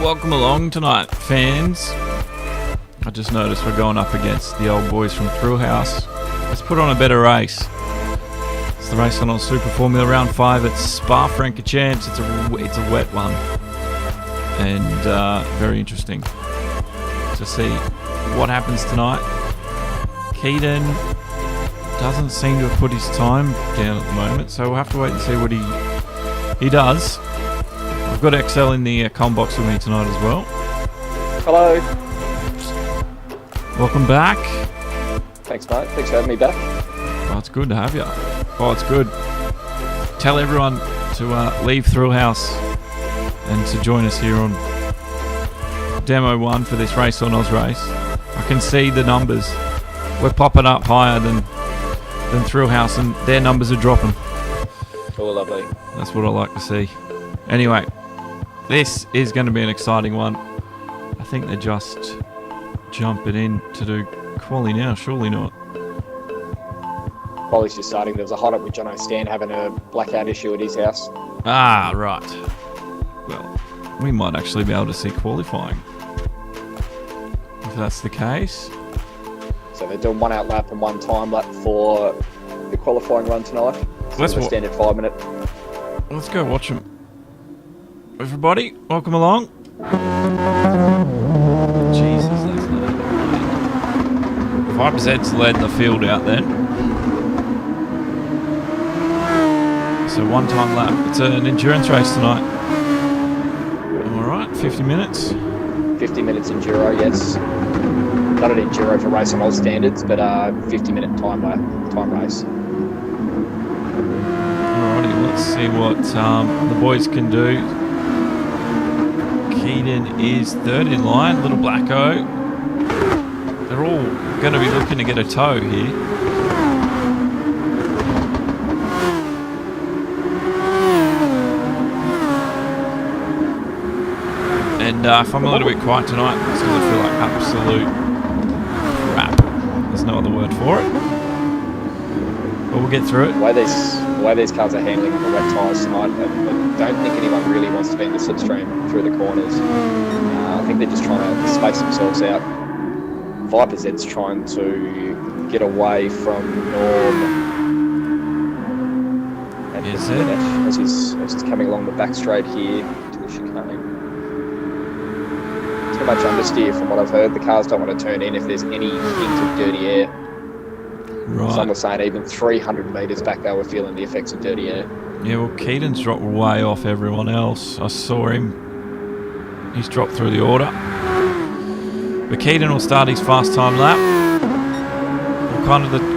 Welcome along tonight, fans. I just noticed we're going up against the old boys from Thrillhouse. Let's put on a better race. It's the RaceOnOz Super Formula Round 5 at Spa Francorchamps. It's a wet one. And very interesting to see what happens tonight. Keaton doesn't seem to have put his time down at the moment, so we'll have to wait and see what he does. I've got XL in the comm box with me tonight as well. Hello. Welcome back. Thanks, mate. Thanks for having me back. Oh, it's good to have you. Oh, it's good. Tell everyone to leave Thrillhouse and to join us here on Demo 1 for this RaceOnOz race. I can see the numbers. We're popping up higher than Thrillhouse, and their numbers are dropping. Oh, lovely. That's what I like to see. Anyway, this is going to be an exciting one. I think they're just jumping in to do quali now, surely not. Quali's just starting. There was a hot up with Jono Stan having a blackout issue at his house. Ah, right. Well, we might actually be able to see qualifying, if that's the case. So they're doing one out lap and one time lap for the qualifying run tonight. So Let's standard 5 minute. Let's go watch them. Everybody, welcome along. Jesus, that's not 5%'s led the field out then. So one time lap. It's an endurance race tonight. Alright, 50 minutes. 50 minutes enduro, yes. Not an enduro for RaceOnOz standards, but 50-minute time race. Alrighty, let's see what the boys can do. Keaton is third in line, Little Blacko. They're all going to be looking to get a tow here. And if I'm a little bit quiet tonight, it's going to feel like absolute crap. There's no other word for it. But we'll get through it. The way these cars are handling the wet tyres tonight, I don't think anyone really wants to be in the slipstream through the corners. I think they're just trying to space themselves out. Viper Z's trying to get away from Norm and as he's coming along the back straight here to the chicane. Too much understeer from what I've heard. The cars don't want to turn in if there's any hint of dirty air. Right. Some were saying even 300 metres back they were feeling the effects of dirty air. Yeah, well, Keaton's dropped way off everyone else. I saw him. He's dropped through the order. But Keaton will start his fast time lap.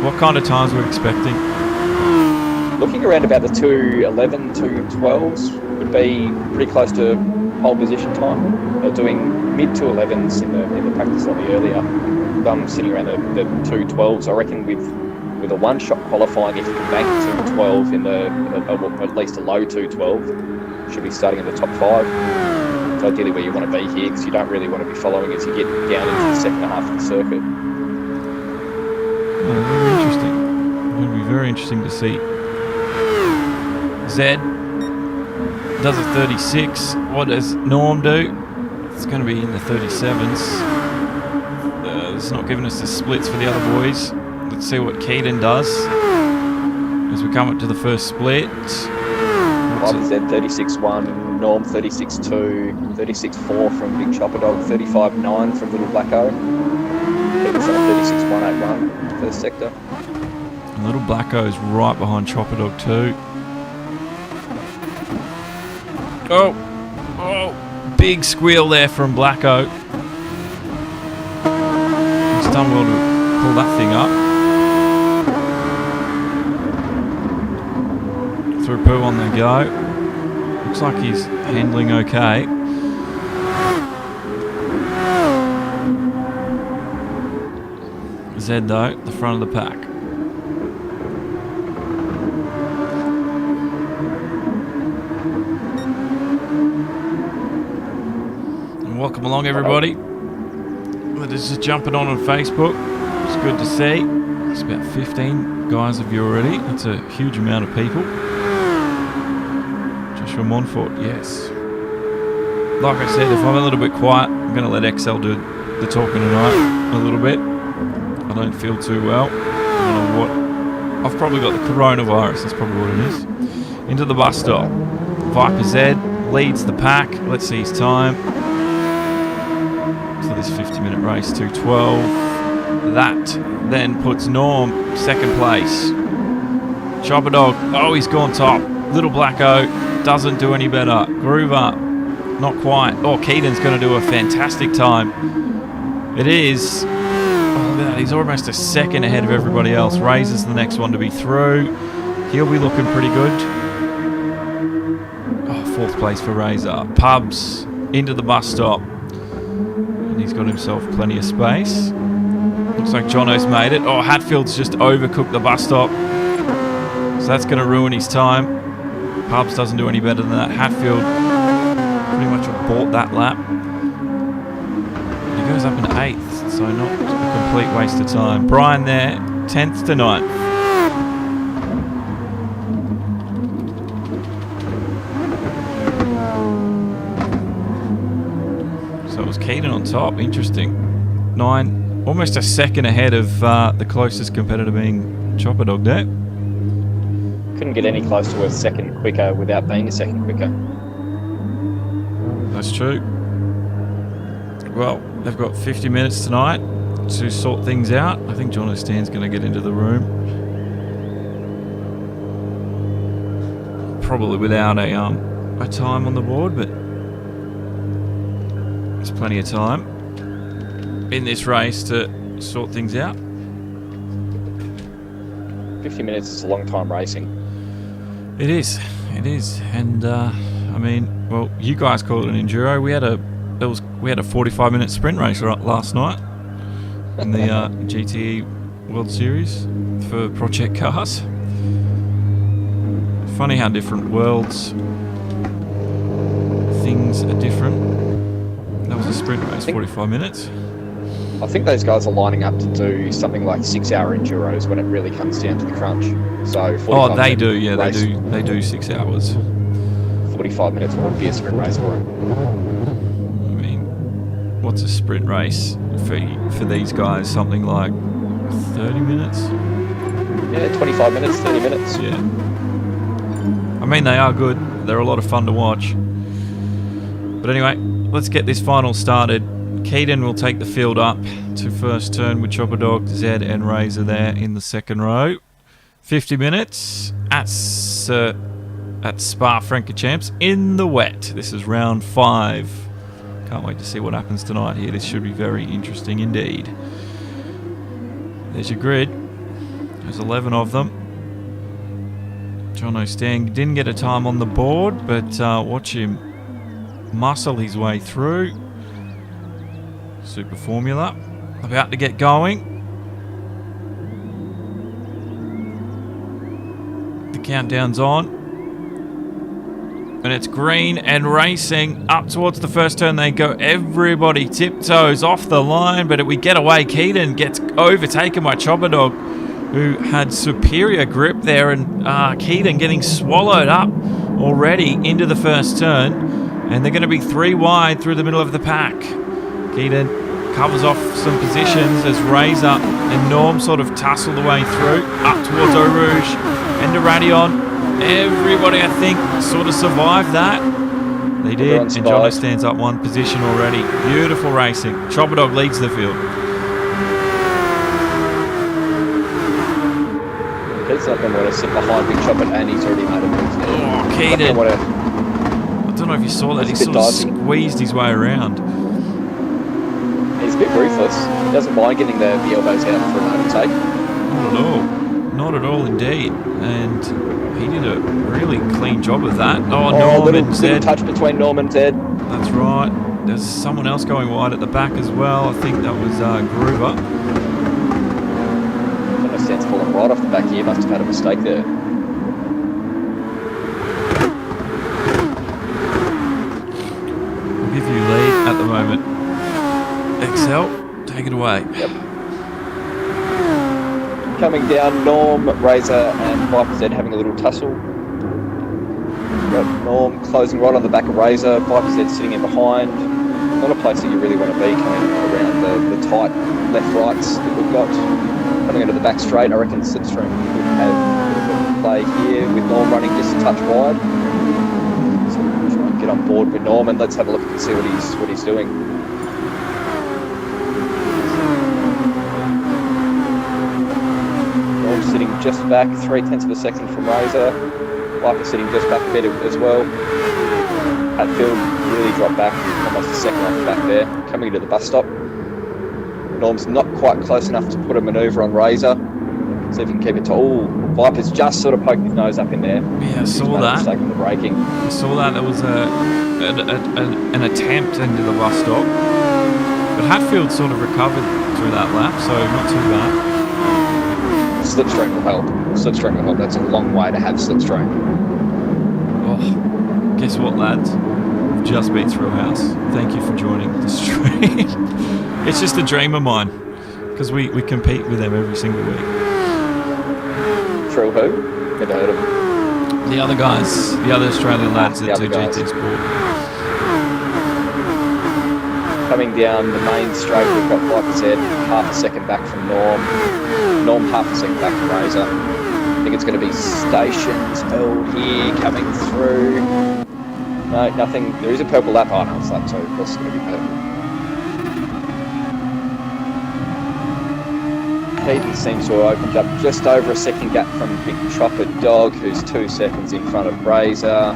What kind of times we're expecting? Looking around about the 2:11, 2:12s would be pretty close to pole position time. They're doing mid 211s in the practice lobby earlier. Sitting around the 212s. I reckon with a one-shot qualifying, if you can bank 212 in at least a low 212, should be starting in the top 5. It's ideally where you want to be here, because you don't really want to be following as you get down into the second half of the circuit. Very interesting. It's going to be very interesting to see. Zed does a 36. What does Norm do? It's going to be in the 37s. It's not giving us the splits for the other boys. Let's see what Keaton does as we come up to the first split. Zed 36-1, Norm 36-2, 36-4 from Big Chopper Dog, 35-9 from Little Blacko. Keaton's on 36-181, first sector. And Little Blacko's right behind Chopper Dog too. Oh, big squeal there from Blacko. He's done well to pull that thing up. Through poo on the go. Looks like he's handling okay. Zed though, the front of the pack. And welcome along everybody. That is just jumping on Facebook. It's good to see. It's about 15 guys of you already. That's a huge amount of people. Joshua Montfort, yes. Like I said, if I'm a little bit quiet, I'm going to let XL do the talking tonight a little bit. I don't feel too well. I don't know what. I've probably got the coronavirus. That's probably what it is. Into the bus stop. Viper Z leads the pack. Let's see his time. So this 50-minute race, 2:12. That then puts Norm second place. Chopper Dog, oh, he's gone top. Little Blacko doesn't do any better. Groover, not quite. Oh, Keaton's going to do a fantastic time. It is. Oh, look at that. He's almost a second ahead of everybody else. Razor's the next one to be through. He'll be looking pretty good. Oh, fourth place for Razor. Pubs into the bus stop. And he's got himself plenty of space. Looks like Jono's made it. Oh, Hatfield's just overcooked the bus stop. So that's going to ruin his time. Pubs doesn't do any better than that. Hatfield pretty much bought that lap. He goes up in 8th, so not a complete waste of time. Brian there, 10th to 9th. So it was Keaton on top. Interesting. 9, almost a second ahead of the closest competitor being Chopper Dog there. Couldn't get any close to a second quicker without being a second quicker. That's true. Well, they've got 50 minutes tonight to sort things out. I think John O'Stan's going to get into the room. Probably without a time on the board, but there's plenty of time in this race to sort things out. 50 minutes is a long time racing. It is, and I mean, well, you guys call it an enduro. We had a 45-minute sprint race last night in the GTE World Series for Project Cars. Funny how different worlds, things are different. That was a sprint race, 45 minutes. I think those guys are lining up to do something like 6-hour enduros when it really comes down to the crunch. So 45 they do, yeah, race, they do 6 hours. 45 minutes would be a sprint race for them. I mean, what's a sprint race for these guys? Something like 30 minutes? Yeah, 25 minutes, 30 minutes. Yeah. I mean, they are good. They're a lot of fun to watch. But anyway, let's get this final started. Keaton will take the field up to first turn with Chopper Dog, Zed and Razor there in the second row. 50 minutes at Spa Francorchamps in the wet. This is round 5. Can't wait to see what happens tonight here. This should be very interesting indeed. There's your grid. There's 11 of them. John O'Stan didn't get a time on the board, but watch him muscle his way through. Super Formula about to get going. The countdown's on. And it's green and racing up towards the first turn. They go. Everybody tiptoes off the line, but we get away. Keaton gets overtaken by Chopper Dog, who had superior grip there, and Keaton getting swallowed up already into the first turn, and they're going to be 3 wide through the middle of the pack. Keaton covers off some positions as Razor and Norm sort of tussle the way through up towards Eau Rouge and to Radion. Everybody, I think, sort of survived that. They did, and Jono stands up 1 position already. Beautiful racing. Chopper Dog leads the field. He's not going to want to sit behind Big Chopper, and he's already made a move there. Oh, Keaton. I don't know if you saw that. He sort of squeezed his way around. He's a bit ruthless. He doesn't mind getting the elbows out for an overtake. Not at all. Not at all, indeed. And he did a really clean job of that. Oh, Norm and Zed. Little touch between Norm and Zed. That's right. There's someone else going wide at the back as well. I think that was Groover. Stands falling right off the back here. Must have had a mistake there. We'll give you lead at the moment. Excel, take it away. Yep. Coming down, Norm, Razor, and Viper Z having a little tussle. Got Norm closing right on the back of Razor. Viper Z sitting in behind. Not a place that you really want to be coming around the tight left-rights that we've got. Coming into the back straight, I reckon Slipstream would have a bit of play here with Norm running just a touch wide. So we'll try and get on board with Norm, and let's have a look and see what he's doing. Norm sitting just back, 0.3 of a second from Razor. Viper sitting just back a bit as well. Hatfield really dropped back, almost a second off the back there. Coming into the bus stop. Norm's not quite close enough to put a manoeuvre on Razor. See if he can keep it to... Oh, Viper's just sort of poked his nose up in there. Yeah, I saw that. Mistake on the braking. I saw that. There was an attempt into the bus stop. But Hatfield sort of recovered through that lap, so not too bad. Slipstream will help. Slipstream will help. That's a long way to have Slipstream. Oh, guess what, lads? We've just beat Thrillhouse. Thank you for joining the stream. It's just a dream of mine, because we compete with them every single week. Trill who? Never heard of them. The other guys, the other Australian lads at GT Sport. Coming down the main straight, we've got Viper Z, half a second back from Norm. Norm half a second back from Razor. I think it's going to be Stations L here coming through. No, nothing. There is a purple lap. Oh, no, it's lap 2. Of course it's going to be purple. Keaton seems to have opened up just over a second gap from Big Chopper Dog, who's 2 seconds in front of Razor.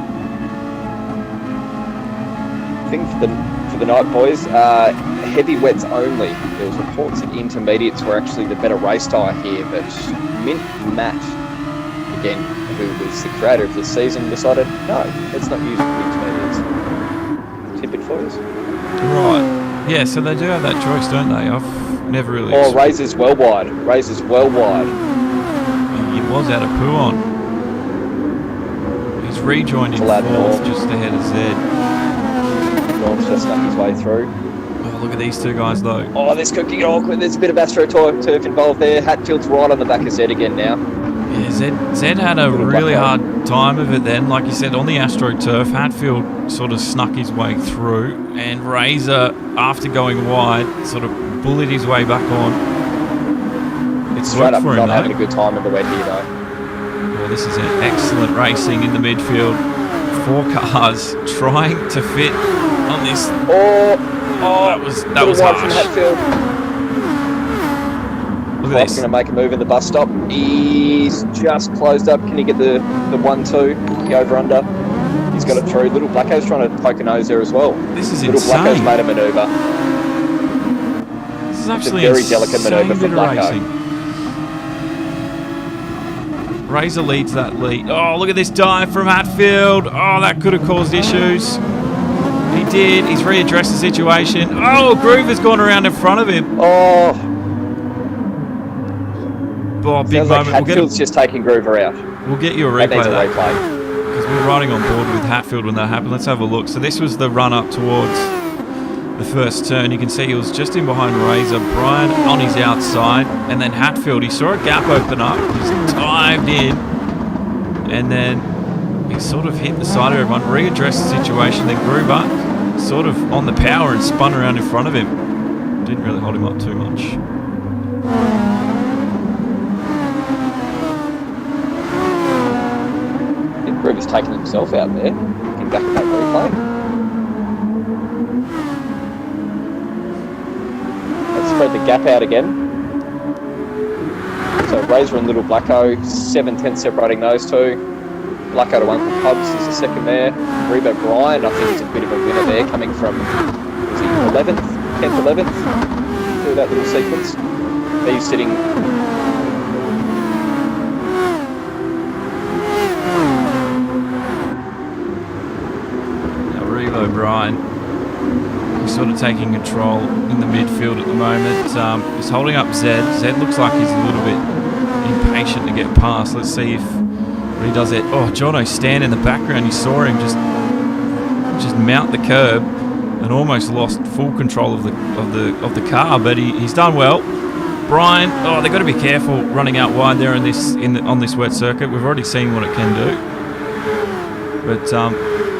I think for the night, boys, heavy wets only. There was reports that intermediates were actually the better race tyre here, but Mint Matt, again, who was the creator of this season, decided, no, let's not use intermediates. Tip it for us. Right. Yeah, so they do have that choice, don't they? I've never really... Oh, Razor's well wide. Razor's well wide. He was out of Puon. He's rejoined in 4th, just ahead of Zed. Norm's just snuck his way through. Oh, look at these 2 guys, though. Oh, this could get awkward. There's a bit of AstroTurf involved there. Hatfield's right on the back of Zed again now. Yeah, Zed had a really hard time of it then. Like you said, on the AstroTurf, Hatfield sort of snuck his way through, and Razor, after going wide, sort of bullied his way back on. It's straight up for him, not though. having a good time in the wet here, though. Well, this is an excellent racing in the midfield. 4 cars trying to fit on this. That was wide harsh. from Hatfield. Look at Clark's this. going to make a move in the bus stop. He's just closed up. Can he get the 1-2, the over-under? He's got it through. Little Blacko's trying to poke a nose there as well. This is Little insane. Blacko's made a manoeuvre. This is actually a very delicate manoeuvre for Blacko. Razor leads that lead. Oh, look at this dive from Hatfield. Oh, that could have caused issues. He did. He's readdressed the situation. Oh, Groover's gone around in front of him. Oh, Big sounds like moment. Hatfield's just taking Groover out. We'll get you a That replay needs of a that. replay. Because we were riding on board with Hatfield when that happened. Let's have a look. So this was the run up towards the first turn. You can see he was just in behind Razor, Brian on his outside, and then Hatfield, he saw a gap open up, he's dived in, and then he sort of hit the side of everyone, readdressed the situation, then Gruber sort of on the power and spun around in front of him. Didn't really hold him up too much. I think Gruber's taking himself out there. Looking back at that replay. Spread the gap out again. So Razor and Little Blacko, 7/10 separating those two. Blacko to Uncle Pubs is the second there. Rebo Bryan, I think he's a bit of a winner there, coming from, was he 11th, 10th, 11th, through that little sequence. He's sitting. Now Rebo Bryan, he's sort of taking control in the midfield at the moment. He's holding up Zed. Zed looks like he's a little bit impatient to get past. Let's see if he does it. Oh, Jono Stan in the background. You saw him just mount the curb and almost lost full control of the car, but he's done well. Brian, oh, they've got to be careful running out wide there on this wet circuit. We've already seen what it can do. But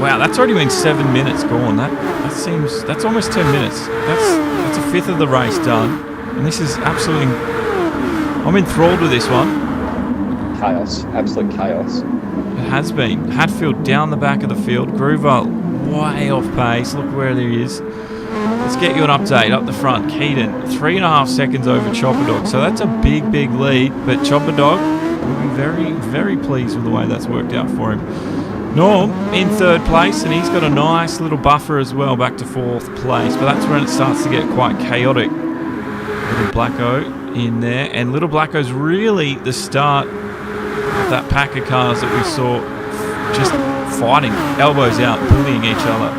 wow, that's already been 7 minutes gone. That's almost 10 minutes. That's a fifth of the race done, and this is absolutely. I'm enthralled with this one. Chaos, absolute chaos. It has been. Hatfield down the back of the field. Groover way off pace. Look where he is. Let's get you an update up the front. Keaton 3.5 seconds over Chopper Dog. So that's a big lead. But Chopper Dog will be very, very pleased with the way that's worked out for him. Norm in third place, and he's got a nice little buffer as well back to fourth place. But that's when it starts to get quite chaotic. Little Blacko in there, and Little Blacko's really the start of that pack of cars that we saw just fighting, elbows out, bullying each other.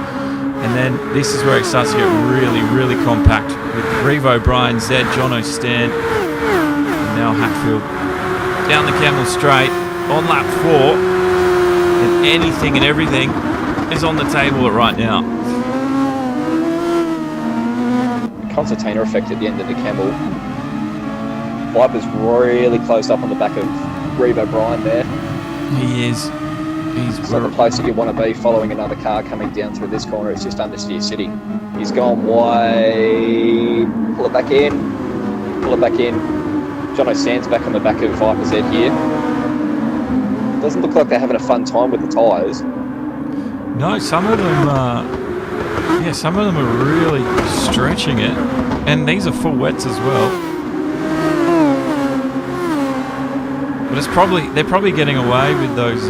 And then this is where it starts to get really, really compact with Revo, Brian, Zed, Jono Stan, and now Hatfield down the Camel Straight on lap 4. And anything and everything is on the table right now. Concertina effect at the end of the Camel. Viper's really close up on the back of Revo Bryan there. He is. It's not the place that you want to be following another car coming down through this corner. It's just understeer city. He's gone wide. Pull it back in. Pull it back in. Jono Sands back on the back of Viper's head here. Doesn't look like they're having a fun time with the tyres. No, some of them are really stretching it, and these are full wets as well. But they're probably getting away with those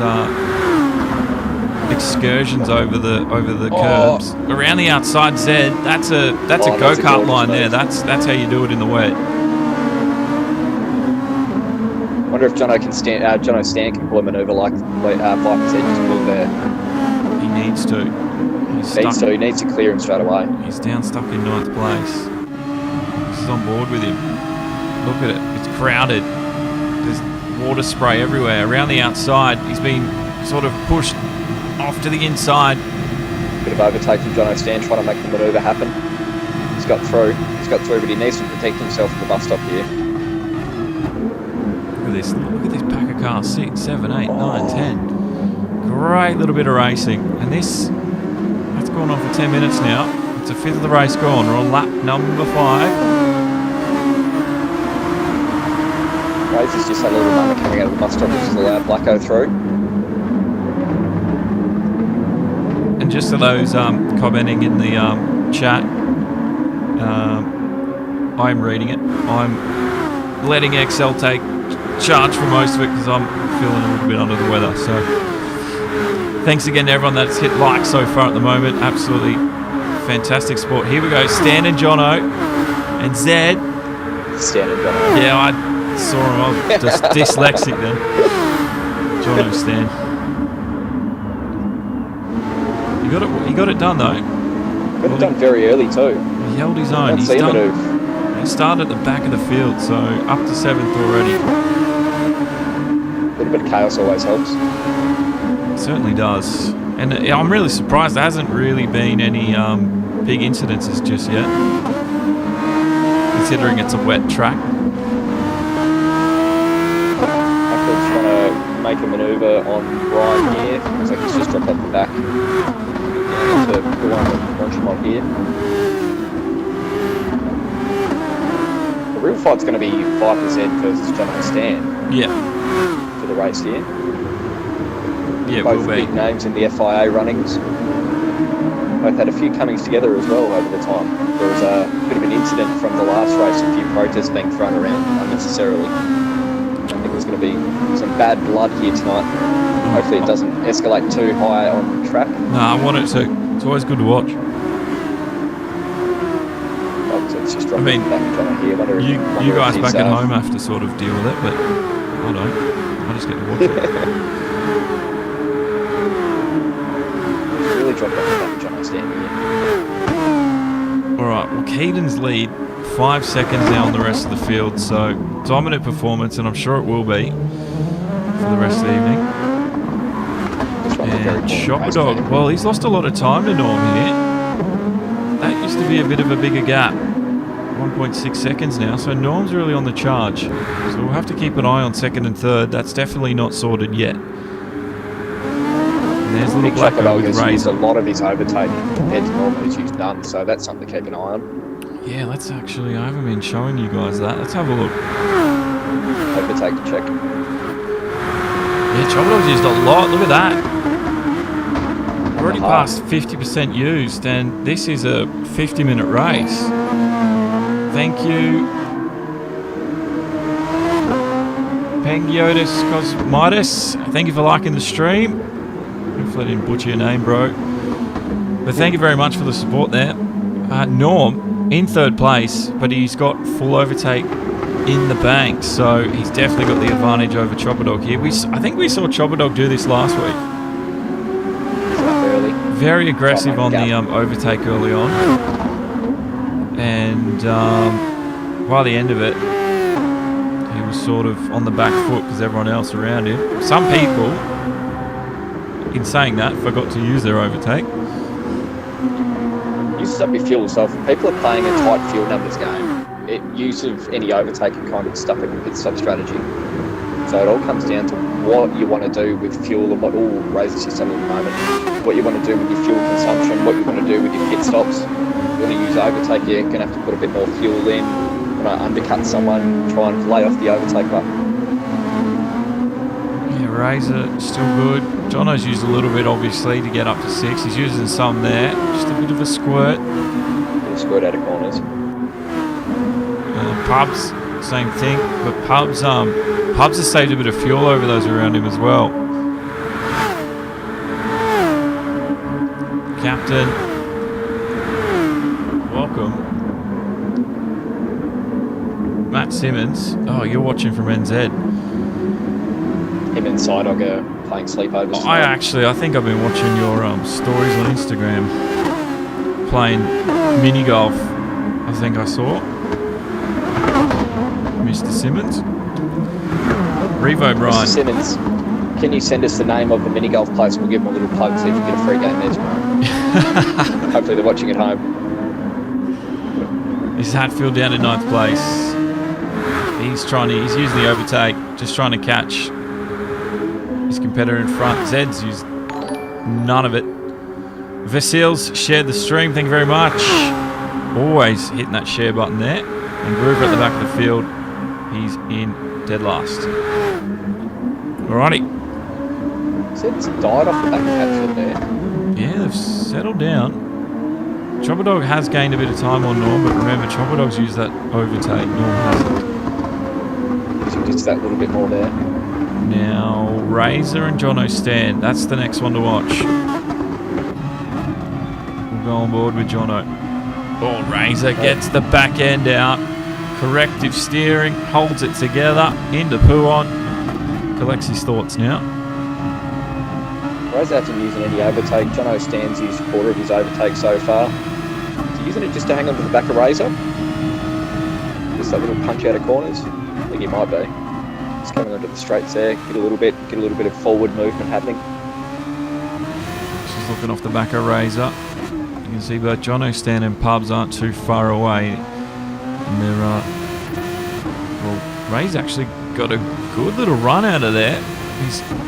excursions over the curbs around the outside. Zed, that's a go-kart line there. That's how you do it in the wet. Wonder if Jono Stan can pull a manoeuvre like Viper said just pulled there. He needs to. He needs to clear him straight away. He's down stuck in 9th place. This is on board with him. Look at it. It's crowded. There's water spray everywhere. Around the outside, he's been sort of pushed off to the inside. Bit of overtake from Jono Stan trying to make the manoeuvre happen. He's got through, but he needs to protect himself at the bus stop here. Look at this pack of cars. 6, 7, 8, 9, 10. Great little bit of racing. And that's gone on for 10 minutes now. It's a fifth of the race gone. We're on lap number 5. Razor's just had a little moment coming out of the bus stop, which has allowed Blacko through. And just to those commenting in the chat, I'm reading it. I'm letting Excel take charge for most of it because I'm feeling a little bit under the weather. So thanks again to everyone that's hit like so far at the moment. Absolutely fantastic sport. Here we go. Stan and Jono and Zed. Stan and Jono. Yeah, I saw him. I was just dyslexic then. Jono Stan. You got it done though. Got it done very early too. He held his own. He started at the back of the field, so up to 7th already. A little bit of chaos always helps. It certainly does. And I'm really surprised there hasn't really been any big incidences just yet, considering it's a wet track. Apple's trying to make a manoeuvre on Brian here. Looks like he's just dropped off the back. To the one with Francorchamps here. The real fight's going to be 5% versus John Stan. Yeah. For the race here. Yeah, both big names in the FIA runnings. Both had a few comings together as well over the time. There was a bit of an incident from the last race, a few protests being thrown around unnecessarily. I think there's going to be some bad blood here tonight. Hopefully it doesn't escalate too high on track. No, I want it to. It's always good to watch. It's just I mean, here. You guys back at home have to sort of deal with it, but I don't. I just get to watch it. Really dropped off the back of John Stanley here. Alright, well Keaton's lead 5 seconds now on the rest of the field, so dominant performance, and I'm sure it will be for the rest of the evening. And Chopper Dog, well, he's lost a lot of time to Norm here. That used to be a bit of a bigger gap. 1.6 seconds now, so Norm's really on the charge. So we'll have to keep an eye on second and third. That's definitely not sorted yet. And there's little Blacko with Razor. A lot of his overtake compared to Norm who's used none, so that's something to keep an eye on. Yeah, let's actually, I haven't been showing you guys that. Let's have a look. Overtake to check. Yeah, Chopper Dog's used a lot. Look at that. Already past 50% used, and this is a 50-minute race. Thank you, Pengiotis Cosmitis. Thank you for liking the stream. Hopefully I didn't butcher your name, bro. But thank you very much for the support there. Norm in third place, but he's got full overtake in the bank, so he's definitely got the advantage over Chopper Dog here. I think we saw Chopper Dog do this last week. Very aggressive on the overtake early on, and by the end of it, he was sort of on the back foot because everyone else around him. Some people, in saying that, forgot to use their overtake. Uses up your fuel, so if people are playing a tight fuel numbers game, use of any overtake can kind of stuff in the pit stop strategy. So it all comes down to what you want to do with fuel and what all races you're selling at the moment. What you want to do with your fuel consumption, what you want to do with your pit stops. If you want to use overtake, you're going to have to put a bit more fuel in. You want to undercut someone, try and lay off the overtake button. Yeah, Razor still good. Jono's used a little bit, obviously, to get up to 6. He's using some there. Just a bit of a squirt. Squirt out of corners. Pubs, same thing. But Pubs has saved a bit of fuel over those around him as well. Captain, welcome. Matt Simmons. Oh, you're watching from NZ. Him and Sidog are playing sleepovers. I think I've been watching your stories on Instagram. Playing mini golf. I think I saw. Mr. Simmons. Revo Brian. Mr. Simmons, can you send us the name of the mini golf place? We'll give them a little plug, see if you get a free game there tomorrow. Hopefully they're watching at home. Is Hatfield down in 9th place? He's using the overtake, just trying to catch his competitor in front. Zed's used none of it. Vasil's shared the stream, thank you very much. Always hitting that share button there. And Groover at the back of the field, he's in dead last. Alrighty. Zed's died off the back of Hatfield there. Yeah, they've settled down. Chopper Dog has gained a bit of time on Norm, but remember, Chopper Dog's used that overtake. Norm hasn't. Just that little bit more there. Now, Razor and Jono stand. That's the next one to watch. We'll go on board with Jono. Oh, Razor gets the back end out. Corrective steering, holds it together, into Puon. Collects his thoughts now. Razor hasn't used any overtake. Jono Stan's used a quarter of his overtake so far. using it just to hang on to the back of Razor? Just that little punch out of corners? I think he might be. Just coming onto the straights there, get a little bit of forward movement happening. She's looking off the back of Razor. You can see both Jono Stan and Pubs aren't too far away. And they're, well, Ray's actually got a good little run out of there.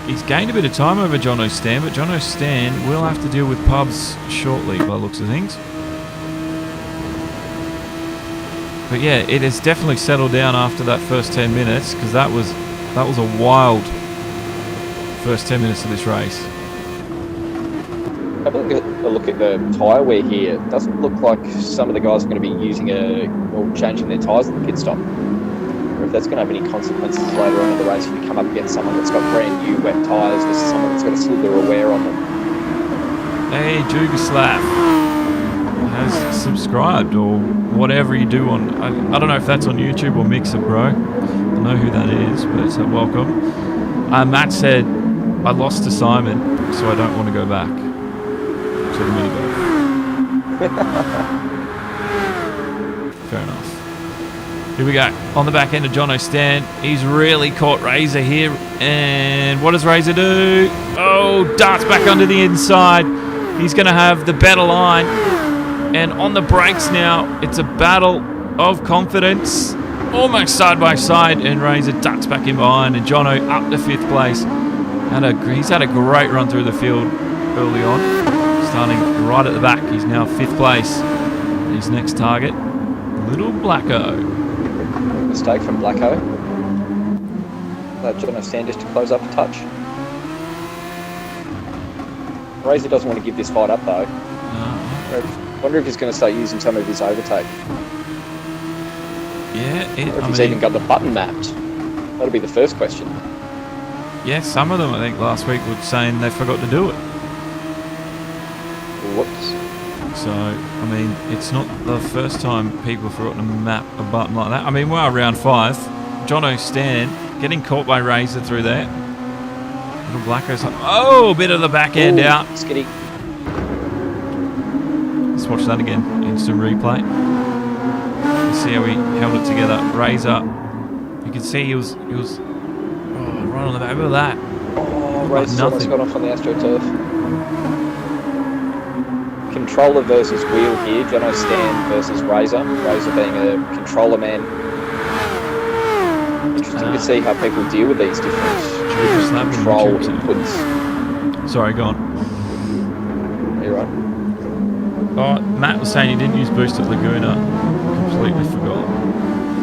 He's gained a bit of time over Jono Stan, but Jono Stan will have to deal with Pubs shortly by the looks of things. But yeah, it has definitely settled down after that first 10 minutes, because that was a wild first 10 minutes of this race. Have a look at the tyre wear here. It doesn't look like some of the guys are going to be using or changing their tyres at the pit stop. Or if that's going to have any consequences later on in the race if you come up against someone that's got brand new wet tyres versus someone that's got a slither of wear on them. Hey, Jugoslav has subscribed, or whatever you do on... I don't know if that's on YouTube or Mixer, bro. I don't know who that is, but welcome. Matt said, I lost to Simon, so I don't want to go back to the minigolf. Fair enough. Here we go. On the back end of Jono Stan. He's really caught Razor here. And what does Razor do? Oh, darts back under the inside. He's going to have the better line. And on the brakes now, it's a battle of confidence. Almost side by side. And Razor ducks back in behind. And Jono up to 5th place. He's had a great run through the field early on. Starting right at the back. He's now 5th place. His next target, Little Blacko. Mistake from Blacko. Let Jono Stan just to close up a touch. Razor doesn't want to give this fight up though. I wonder if he's going to start using some of his overtake. Yeah, or if he's even got the button mapped. That'll be the first question. Yeah, some of them I think last week were saying they forgot to do it. Whoops. So, I mean, it's not the first time people have forgotten to map a button like that. I mean, we're round 5. Jono Stan getting caught by Razor through there. Little Blacko's like, oh, a bit of the back end out. Skitty. Let's watch that again. Instant replay. Let's see how he held it together. Razor. You can see he was right on the back. Look at that. Oh, Razor's almost got off on the AstroTurf. Controller versus wheel here. Jono Stan versus Razor. Razor being a controller man. Interesting to see how people deal with these different control inputs. Sorry, go on. You're right. Oh, Matt was saying he didn't use boost at Laguna. Completely forgot.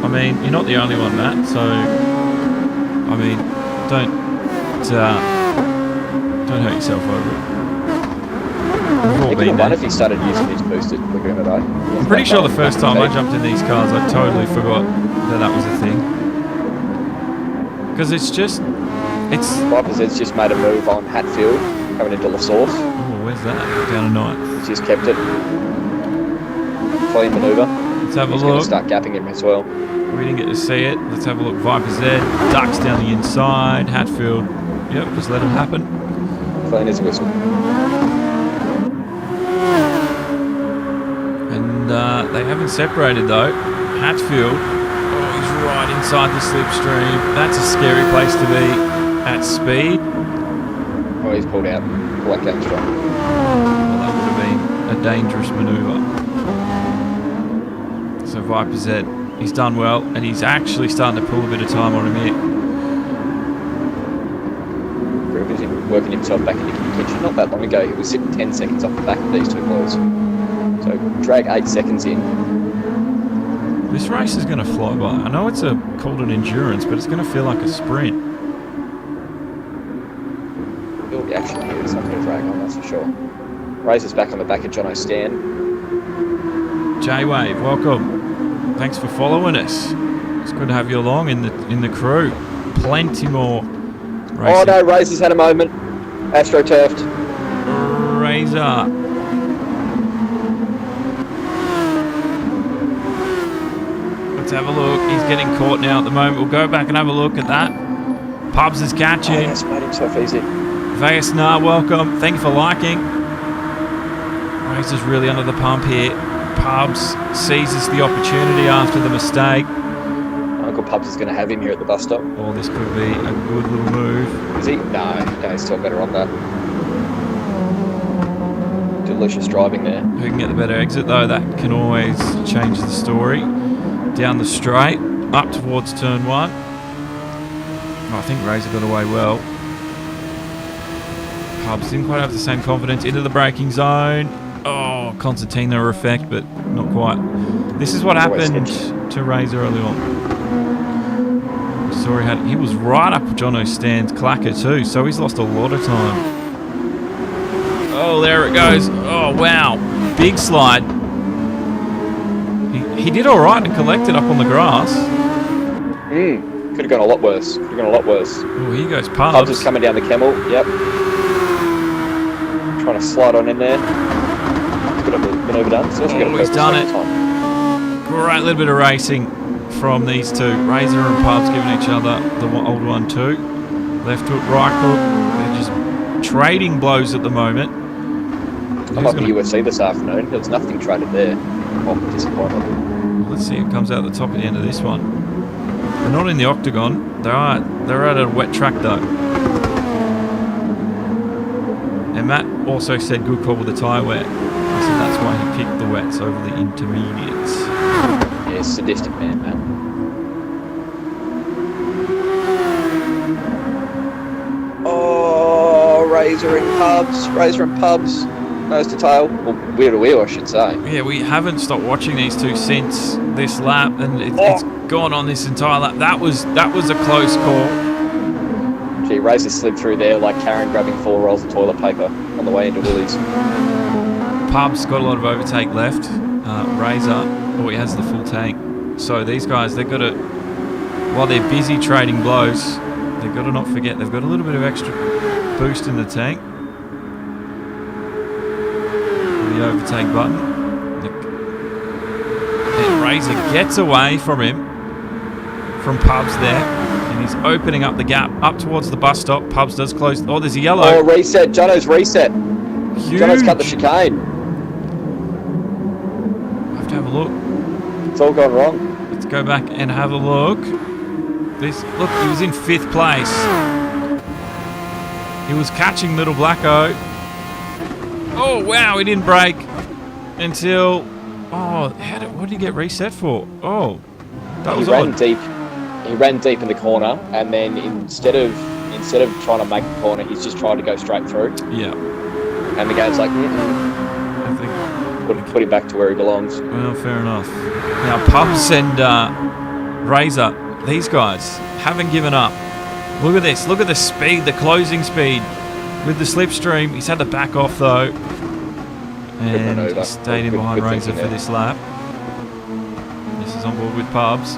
I mean, you're not the only one, Matt. So, I mean, don't hurt yourself over it. He could have won if he started using his boost at Laguna though. I'm pretty sure the first time I jumped in these cars, I totally forgot that was a thing. Because it's Viper's just made a move on Hatfield coming into La Source. Oh, where's that? Down a 9th. He's just kept it. Clean manoeuvre. Let's have a He's look. Going to start gapping him as well. We didn't get to see it. Let's have a look. Viper's there. Ducks down the inside. Hatfield. Yep, just let it happen. Clean as a whistle. And they haven't separated though. Hatfield. Oh, he's right inside the slipstream. That's a scary place to be at speed. Oh, he's pulled out. Black out strong. Well, that would have been a dangerous manoeuvre. So Viper's there. He's done well, and he's actually starting to pull a bit of time on him here. He's working himself back into contention. Not that long ago, he was sitting 10 seconds off the back of these two boys. So drag 8 seconds in. This race is going to fly by. I know it's called an endurance, but it's going to feel like a sprint. All the action here is not going to drag on, that's for sure. Razor's back on the back of Jono Stan. J-Wave, welcome. Thanks for following us. It's good to have you along in the crew. Plenty more racing. Oh no, Razor's had a moment. AstroTurfed. Razor. Let's have a look. He's getting caught now at the moment. We'll go back and have a look at that. Pubs is catching. Oh, he's made himself easy. Vegas Nar, welcome. Thank you for liking. Razor's really under the pump here. Pubs seizes the opportunity after the mistake. Uncle Pubs is going to have him here at the bus stop. Oh, this could be a good little move. Is he? No, he's still better on that. Delicious driving there. Who can get the better exit though? That can always change the story. Down the straight, up towards turn 1. Oh, I think Razor got away well. Pubs didn't quite have the same confidence. Into the braking zone. Oh, concertina effect, but not quite. This is what happened to Razor early on. Sorry, he was right up Jono's stand clacker too, so he's lost a lot of time. Oh, there it goes. Oh, wow. Big slide. He did all right to collect it up on the grass. Could have gone a lot worse. Oh, here goes Pubs. Pubs is coming down the Camel. Yep. Trying to slide on in there. Could have been overdone. So he's done it. Great little bit of racing from these two. Razor and Pubs giving each other the old 1-2. Left hook, right hook. They're just trading blows at the moment. I'm up the UFC this afternoon. There was nothing traded there. Oh, disappointment. Let's see who comes out the top at the end of this one. They're not in the octagon. They're at a wet track though. And Matt also said good call with the tyre wet. I said that's why he picked the wets over the intermediates. Yeah, sadistic man, Matt. Oh, Razor and Pubs. Nose to tail, or wheel to wheel, I should say. Yeah, we haven't stopped watching these two since this lap, and it's gone on this entire lap. That was a close call. Gee, Razor slid through there like Karen grabbing 4 rolls of toilet paper on the way into Woolies. Pub's got a lot of overtake left. Razor, he has the full tank. So these guys, they've got to, while they're busy trading blows, they've got to not forget they've got a little bit of extra boost in the tank. The overtake button. And Razor gets away from Pubs there, and he's opening up the gap up towards the bus stop. Pubs does close. Oh, there's a yellow. Oh, reset. Jono's reset. Huge. Jono's cut the chicane. I have to have a look. It's all gone wrong. Let's go back and have a look. Look, he was in 5th place. He was catching Little Blacko. Oh, wow, he didn't brake until... Oh, what did he get reset for? Oh, that was odd. He ran deep in the corner, and then instead of trying to make the corner, he's just trying to go straight through. Yeah. And the game's like, I think... Put him back to where he belongs. Well, fair enough. Now, Pubs and Razor, these guys haven't given up. Look at this. Look at the speed, the closing speed. With the slipstream, he's had to back off though, and he stayed in behind Razor for this lap. This is on board with Pubs.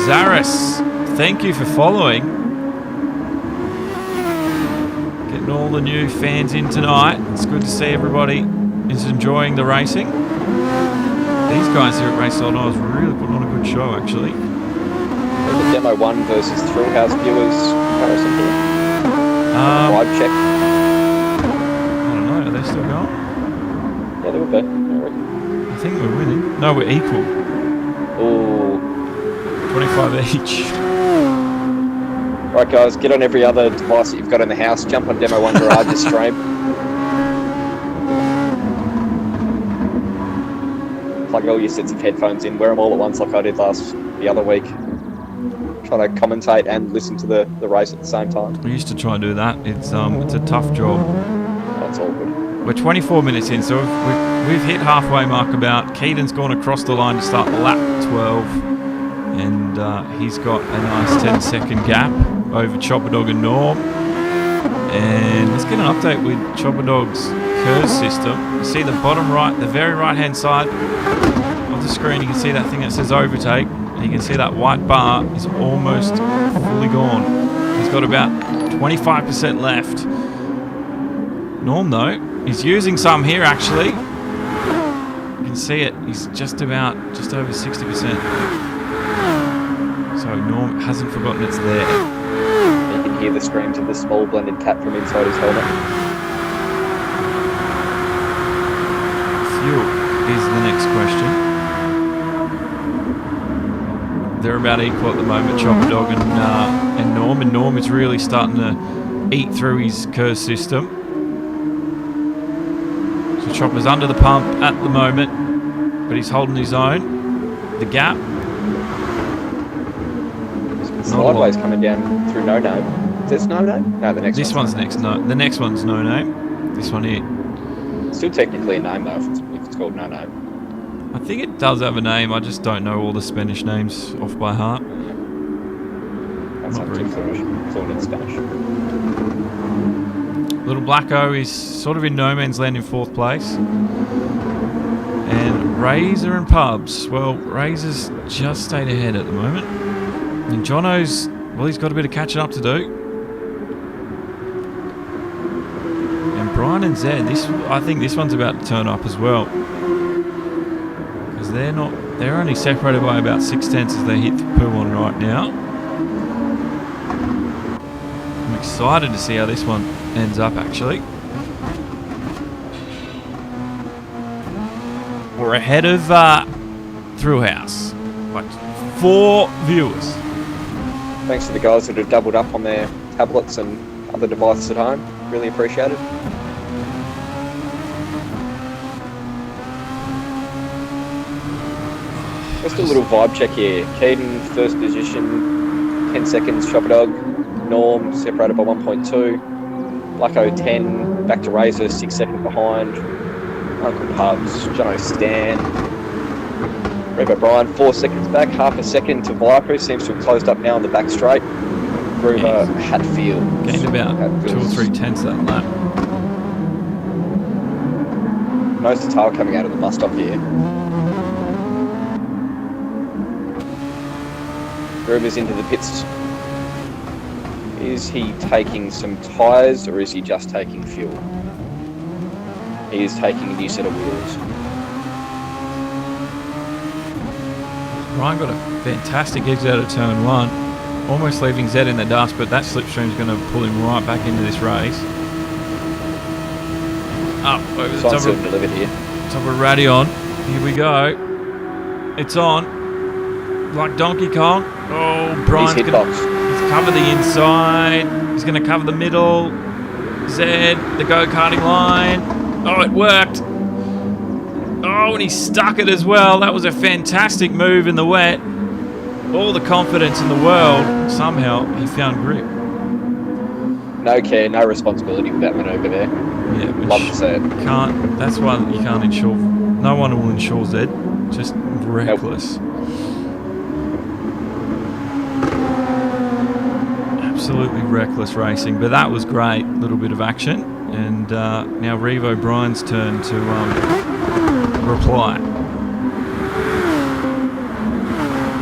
Zaris, thank you for following. Getting all the new fans in tonight. It's good to see everybody is enjoying the racing. These guys here at RaceOnOz really putting on a good show actually. The Demo 1 versus Thrillhouse viewers comparison here. Vibe check. I don't know, are they still going? Yeah, they would be. I think we're winning. No, we're equal. Oh. 25 each. Right, guys, get on every other device that you've got in the house. Jump on Demo 1 Garage's stream. Plug all your sets of headphones in. Wear them all at once like I did the other week. Trying to commentate and listen to the race at the same time. We used to try and do that. It's a tough job. That's all good. We're 24 minutes in, so we've hit halfway mark about. Keaton's gone across the line to start lap 12, and he's got a nice 10-second gap over Chopper Dog and Norm. And let's get an update with Chopper Dog's curve system. You see the bottom right, the very right-hand side of the screen, you can see that thing that says overtake. And you can see that white bar is almost fully gone. He's got about 25% left. Norm, though, is using some here, actually. You can see it. He's just over 60%. So Norm hasn't forgotten it's there. You can hear the screams of the small blended cat from inside his helmet. is the next question. They're about equal at the moment, Chopper Dog and Norm. And Norm is really starting to eat through his curse system. So Chopper's under the pump at the moment, but he's holding his own. The gap. Sideways coming down through No Name. Is this No Name? No, the next this one's next. No, the next one's No Name. This one here. Still technically a name though, if it's called No Name. I think it does have a name. I just don't know all the Spanish names off by heart. That's not too fluent in Spanish. Little Blacko is sort of in no man's land in 4th place. And Razor and Pubs. Well, Razor's just stayed ahead at the moment. And Jono's, well, he's got a bit of catching up to do. And Brian and Zed, I think this one's about to turn up as well. Because they're only separated by about 0.6 as they hit the poo on right now. I'm excited to see how this one ends up, actually. We're ahead of Thrill House. Like 4 viewers. Thanks to the guys that have doubled up on their tablets and other devices at home. Really appreciate it. Just a little vibe check here. Keaton, first position, 10 seconds, Chopper Dog. Norm, separated by 1.2. Blacko, 10. Back to Razor, 6 seconds behind. Uncle Pubs, Jono Stan. Rev O'Brien, 4 seconds back. Half a second to Viper, seems to have closed up now on the back straight. Gruber, Hatfield. Gained about 2 or 3 tenths that lap. Most of the tail coming out of the bus stop here. Gruber's into the pits. Is he taking some tyres or is he just taking fuel? He is taking a new set of wheels. Ryan got a fantastic exit out of turn 1. Almost leaving Zed in the dust, but that slipstream's going to pull him right back into this race. Up over the top of, delivered here. Top of Radion. Here we go. It's on. Like Donkey Kong. Oh, Brian's going to cover the inside. He's going to cover the middle. Zed, the go-karting line. Oh, it worked. Oh, and he stuck it as well. That was a fantastic move in the wet. All the confidence in the world. Somehow, he found grip. No care, no responsibility with that manoeuvre there. Yeah, love to see it. Can't. That's why you can't insure. No one will insure Zed. Just reckless. Nope. Absolutely reckless racing, but that was great. Little bit of action, and now Reeve O'Brien's turn to reply.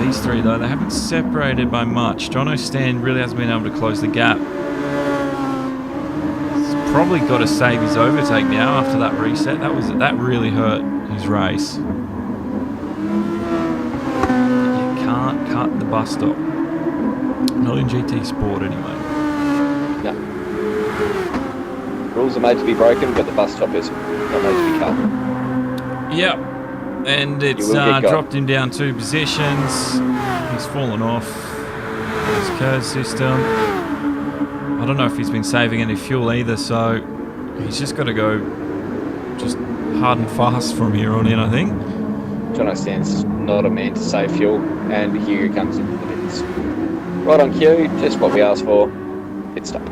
These 3 though, they haven't separated by much. Jono Stan really hasn't been able to close the gap. He's probably got to save his overtake now after that reset. That really hurt his race. You can't cut the bus stop. Not in GT Sport anyway. No. Rules are made to be broken, but the bus stop is not made to be cut. Yep. And it's dropped him down 2 positions. He's fallen off his curve system. I don't know if he's been saving any fuel either, so he's just got to go just hard and fast from here on in, I think. Jono Stan's not a man to save fuel, and here he comes into the pits. Right on cue, just what we asked for. Pit stop.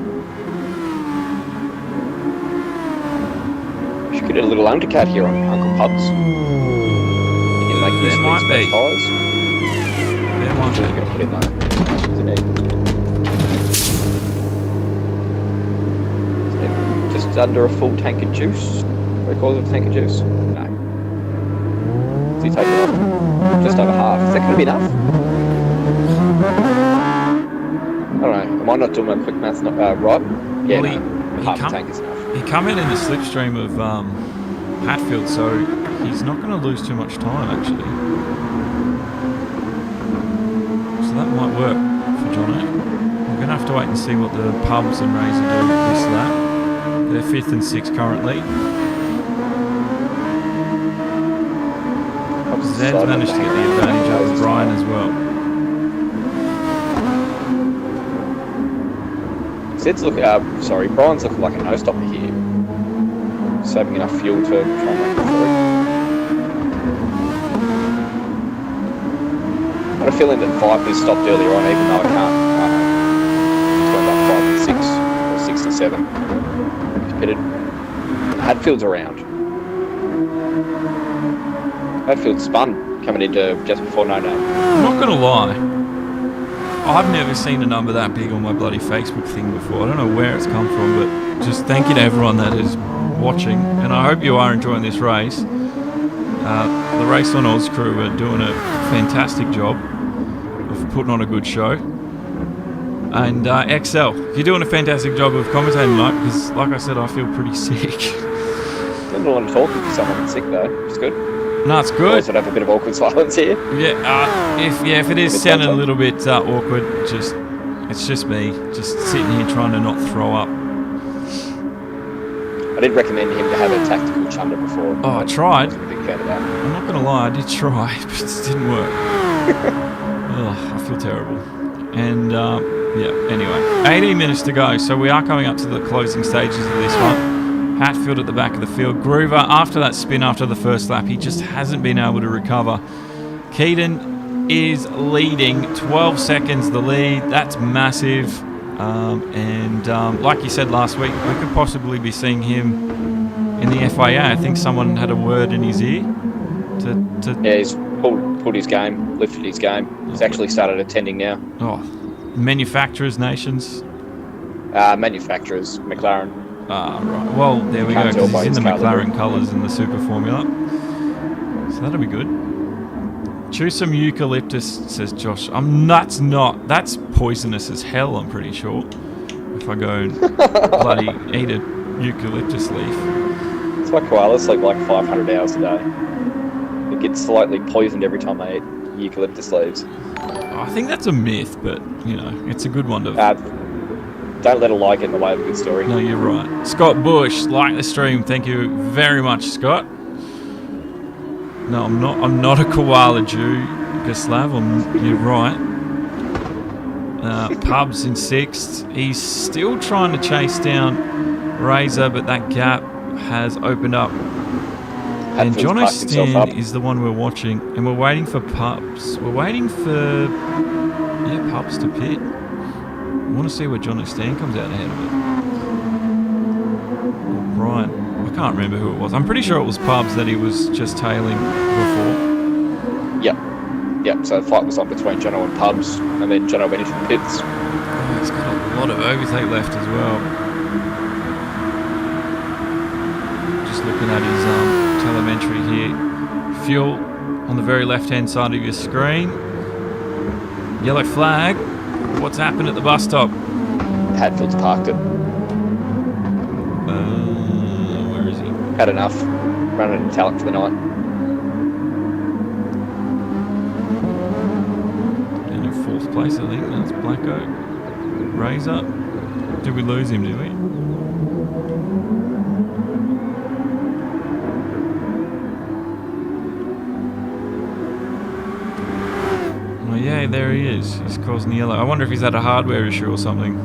Should get a little undercut here on Uncle Pubs. You can make use of these tyres. There might be. Going to put in that. Just under a full tank of juice. What do you call it, a tank of juice? No. Does he take it off? Just over half. Is that going to be enough? I don't know. Am I not doing my quick maths right? Yeah, well, half a tank is enough. He come in the slipstream of Hatfield, so he's not going to lose too much time, actually. So that might work for Jono. We're going to have to wait and see what the Pubs and Razor do this lap. They're 5th and 6th currently. Opposite Zed's side, managed to get the hang around. advantage over Brian as well. Zed's look. Brian's looking like a no-stopper here. Saving enough fuel to try and make it through. I had a feeling that Viper's stopped earlier on, even though I can't. Turned up 5 and 6 or 6 and 7. He's pitted. Hadfield's around. Hadfield spun coming into just before no. I'm not going to lie. I've never seen a number that big on my bloody Facebook thing before. I don't know where it's come from, but just thank you to everyone that is watching. And I hope you are enjoying this race. The RaceOnOz crew are doing a fantastic job of putting on a good show. And XL, you're doing a fantastic job of commentating, mate, because like I said, I feel pretty sick. Not a lot of talking for someone that's sick though. It's good. No, it's good. Always would have a bit of awkward silence here. Yeah, if it is sounding a little bit awkward, it's just me, just sitting here trying to not throw up. I did recommend him to have a tactical chunder before. Oh, I tried. I was a big fan of that. I'm not gonna lie, I did try, but it just didn't work. Oh, I feel terrible. And yeah, anyway, 18 minutes to go, so we are coming up to the closing stages of this one. Hatfield at the back of the field. Groover, after that spin after the first lap, he just hasn't been able to recover. Keaton is leading, 12 seconds the lead. That's massive. Like you said last week, we could possibly be seeing him in the FIA. I think someone had a word in his ear. Yeah, he's pulled his game, lifted his game. He's actually started attending now. Oh, manufacturers, nations. Manufacturers, McLaren. Right. Well, there we go, because he's in the McLaren colours in the Super Formula. So that'll be good. Choose some eucalyptus, says Josh. That's poisonous as hell, I'm pretty sure. If I go and bloody eat a eucalyptus leaf. It's why koalas sleep like 500 hours a day. They get slightly poisoned every time they eat eucalyptus leaves. I think that's a myth, but, you know, it's a good one to... Don't let a lie get in the way of a good story. No, you're right. Scott Bush, like the stream. Thank you very much, Scott. No, I'm not a koala Jew, Guslav. You're right. Pubs in 6th. He's still trying to chase down Razor, but that gap has opened up. And John O'Stan is the one we're watching, and we're waiting for Pubs. We're waiting for Pubs to pit. I want to see where John O'Stan comes out ahead of it. Or Brian. I can't remember who it was. I'm pretty sure it was Pubs that he was just tailing before. Yep. So the fight was on between Jono and Pubs, and then Jono went into the pits. Oh, he's got a lot of overtake left as well. Just looking at his telemetry here. Fuel on the very left-hand side of your screen. Yellow flag. What's happened at the bus stop? Hadfield's parked it. Where is he? Had enough. Running in talent for the night. And in 4th place, I think. That's Blacko. Razor. Did we lose him, did we? Oh yeah, there he is. He's causing the yellow. I wonder if he's had a hardware issue or something.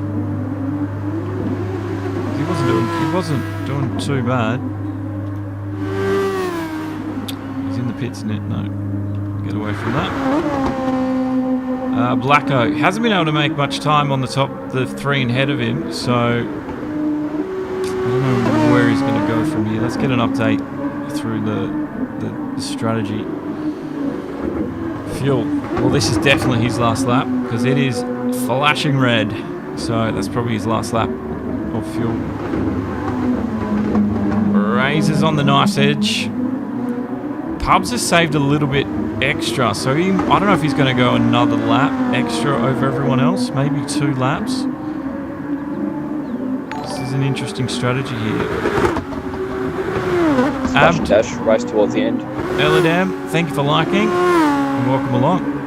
He wasn't doing too bad. He's in the pits, isn't it? No. Get away from that. Blacko hasn't been able to make much time on the 3 ahead of him, so I don't know where he's going to go from here. Let's get an update through the strategy. Fuel. Well, this is definitely his last lap because it is flashing red. So that's probably his last lap of fuel. Razors on the knife's edge. Pubs has saved a little bit extra, so I don't know if he's going to go another lap extra over everyone else. Maybe 2 laps. This is an interesting strategy here. Smash dash, race towards the end. Eladam, thank you for liking. Welcome along.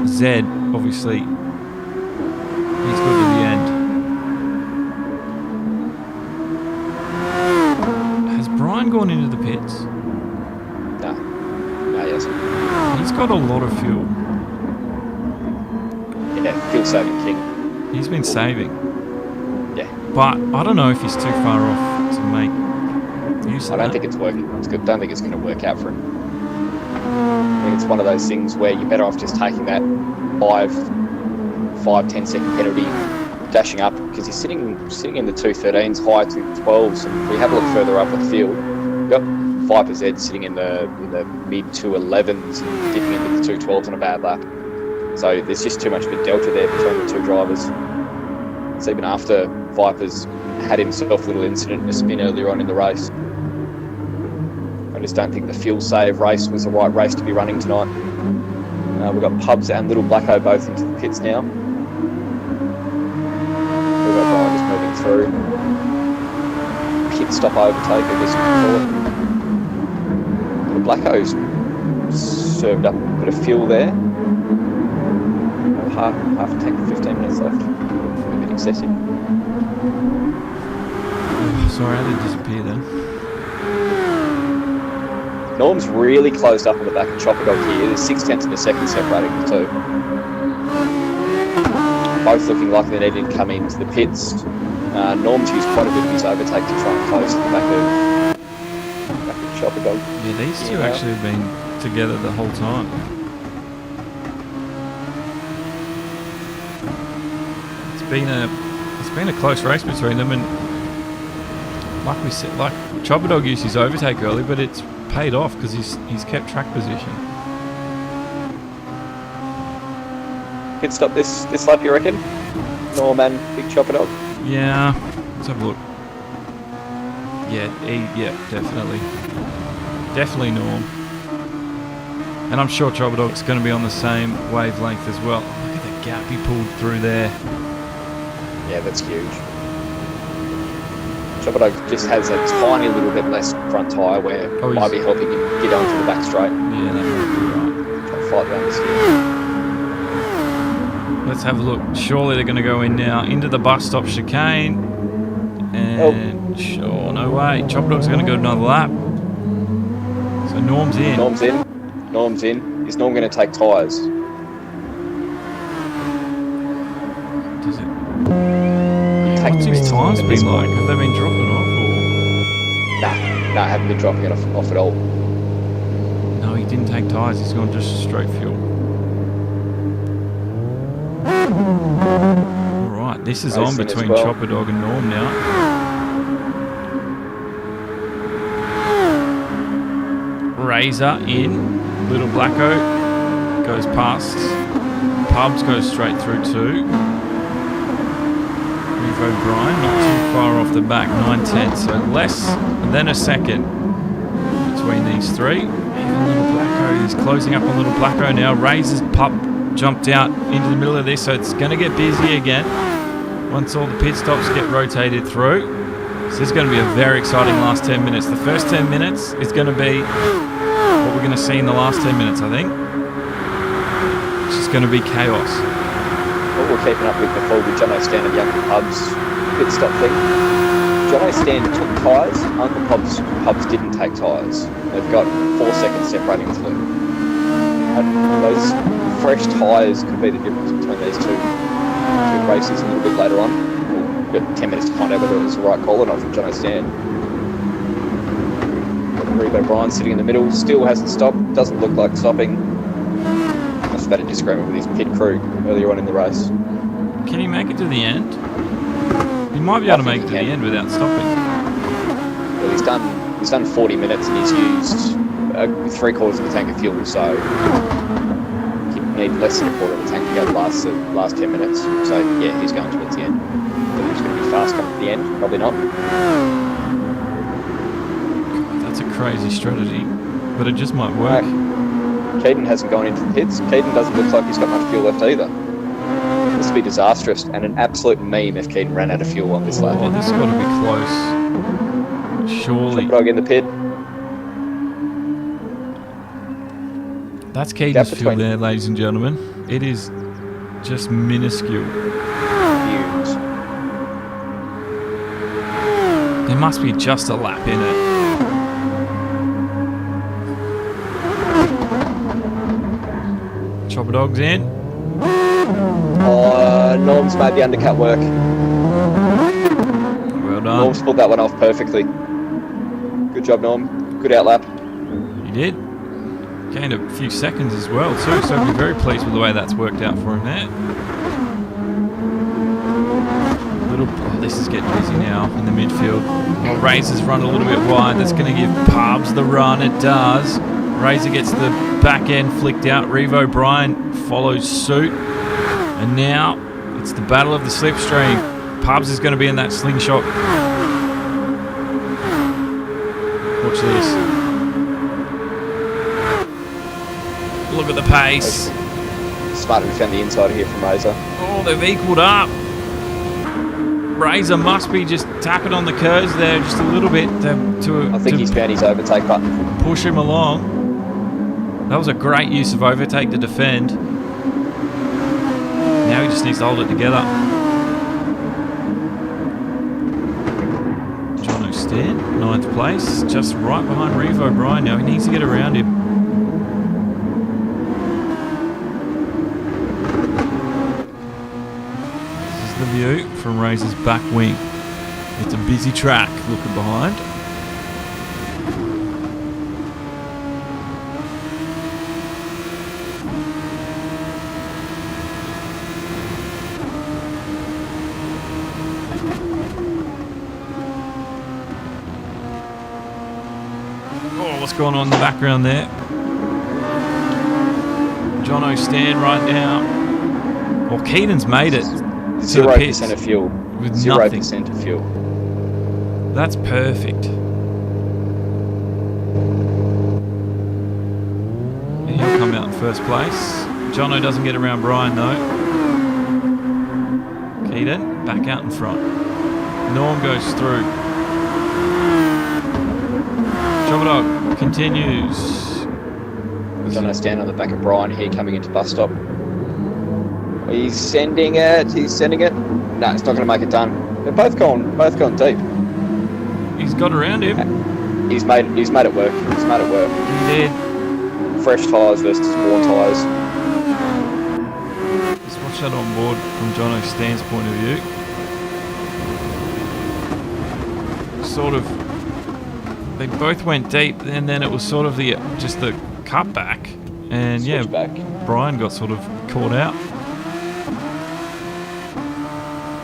Zed, obviously, he's good to the end. Has Brian gone into the pits? No. He's got a lot of fuel. Yeah, fuel saving king. He's been saving. Yeah. But I don't know if he's too far off to make use of I don't that. think it's working. I don't think it's going to work out for him. I think it's one of those things where you're better off just taking that 5-10 second penalty, dashing up, because he's sitting in the 213s, high 212s, and if we have a look further up the field, we've got Viper Z sitting in the mid 211s and dipping into the 212s on a bad lap. So there's just too much of a delta there between the two drivers. So even after Viper's had himself a little incident in a spin earlier on in the race, I just don't think the fuel save race was the right race to be running tonight. We've got Pubs and Little Blacko both into the pits now. We've got Brian just moving through. Pit stop overtake, I guess you could call it. Little Blacko's served up a bit of fuel there. Half a tank, 15 minutes left. A bit excessive. Oh, sorry, I did disappear then. Norm's really closed up on the back of Chopper Dog here. There's 0.6 of a second separating the two. Both looking like they needed to come into the pits. Norm's used quite a bit of his overtake to try and close the back of Chopper Dog. Yeah, these two actually have been together the whole time. It's been a close race between them, and like we said, like Chopper Dog used his overtake early, but it's paid off because he's kept track position. Pit stop this lap, you reckon? Norm and Big Chopper Dog? Yeah, let's have a look. Yeah, definitely Norm. And I'm sure Chopper Dog's going to be on the same wavelength as well. Look at the gap he pulled through there. Yeah, that's huge. Chopper Dog just has a tiny little bit less front tyre where it might be helping him get onto the back straight. Yeah, that might be right. Try to fight around this here. Let's have a look. Surely they're going to go in now into the bus stop chicane. And sure, no way. Chopper Dog's going to go another lap. So Norm's in. Norm's in. Is Norm going to take tyres? Does it? What's his times been like? Have they been dropping off? Nah, haven't been dropping it off at all. No, he didn't take tyres. He's gone just straight fuel. Alright, this is on between Chopper Dog and Norm now. Razor in. Little Blacko goes past. Pubs goes straight through too. O'Brien, not too far off the back, 9/10, so less than a second between these three. Even Little Blacko, he's closing up on Little Blacko now. Razor's pup jumped out into the middle of this, so it's going to get busy again once all the pit stops get rotated through. So this is going to be a very exciting last 10 minutes. The first 10 minutes is going to be what we're going to see in the last 10 minutes, I think. It's just going to be chaos. What we're keeping up with before with John O'Stan and the Uncle Pubs pit stop thing. John O'Stan took tyres, Uncle Pubs didn't take tyres. They've got 4 seconds separating the two. And those fresh tyres could be the difference between these two races a little bit later on. We've got 10 minutes to find out whether it was the right call or not from John O'Stan. Reeve O'Brien sitting in the middle, still hasn't stopped, doesn't look like stopping. Must have had a disagreement with his pit crew earlier on in the race. Can he make it to the end? He might be able to make it to the end without stopping. Well, he's done 40 minutes and he's used 3/4 of the tank of fuel, so he need less than a quarter of the tank to go the last 10 minutes. So yeah, he's going towards the end. Whether he's going to be fast coming to the end, probably not. That's a crazy strategy, but it just might work. Keaton hasn't gone into the pits. Keaton doesn't look like he's got much fuel left either. This would be disastrous and an absolute meme if Keaton ran out of fuel on this lap. Oh, this has got to be close. Surely. Chopper Dog in the pit. That's Keaton's fuel there, ladies and gentlemen. It is just minuscule. Huge. There must be just a lap in it. Chopper Dog's in. Norm's made the undercut work. Well done. Norm's pulled that one off perfectly. Good job, Norm. Good outlap. He did. Gained a few seconds as well too, so I'll be very pleased with the way that's worked out for him there. This is getting busy now in the midfield. Well, Razor's run a little bit wide. That's going to give Pubs the run. It does. Razor gets the back end flicked out. Revo Bryan follows suit. And now it's the battle of the slipstream. Pubs is going to be in that slingshot. Watch this. Look at the pace. Smart to defend the inside here from Razor. Oh, they've equaled up. Razor must be just tapping on the curves there just a little bit I think he's found his overtake button. Push him along. That was a great use of overtake to defend. Now he just needs to hold it together. Jono Stan, 9th place, just right behind Revo Bryan now. He needs to get around him. The view from Razor's back wing. It's a busy track looking behind. Oh, what's going on in the background there? Jono Stan right now. Well, Keaton's made it. 0% of fuel. With 0% of fuel. That's perfect. And he'll come out in first place. Jono doesn't get around Bryan though. Keaton back out in front. Norm goes through. Chopper Dog continues. Jono Stan on the back of Bryan here coming into bus stop. He's sending it. No, it's not going to make it done. They're both gone deep. He's got around him. He's made it work. He's made it work. He did. Fresh tyres versus worn tyres. Let's watch that on board from Jono Stan's point of view. Sort of, they both went deep, and then it was sort of just the cutback, and Switchback. Bryan got sort of caught out.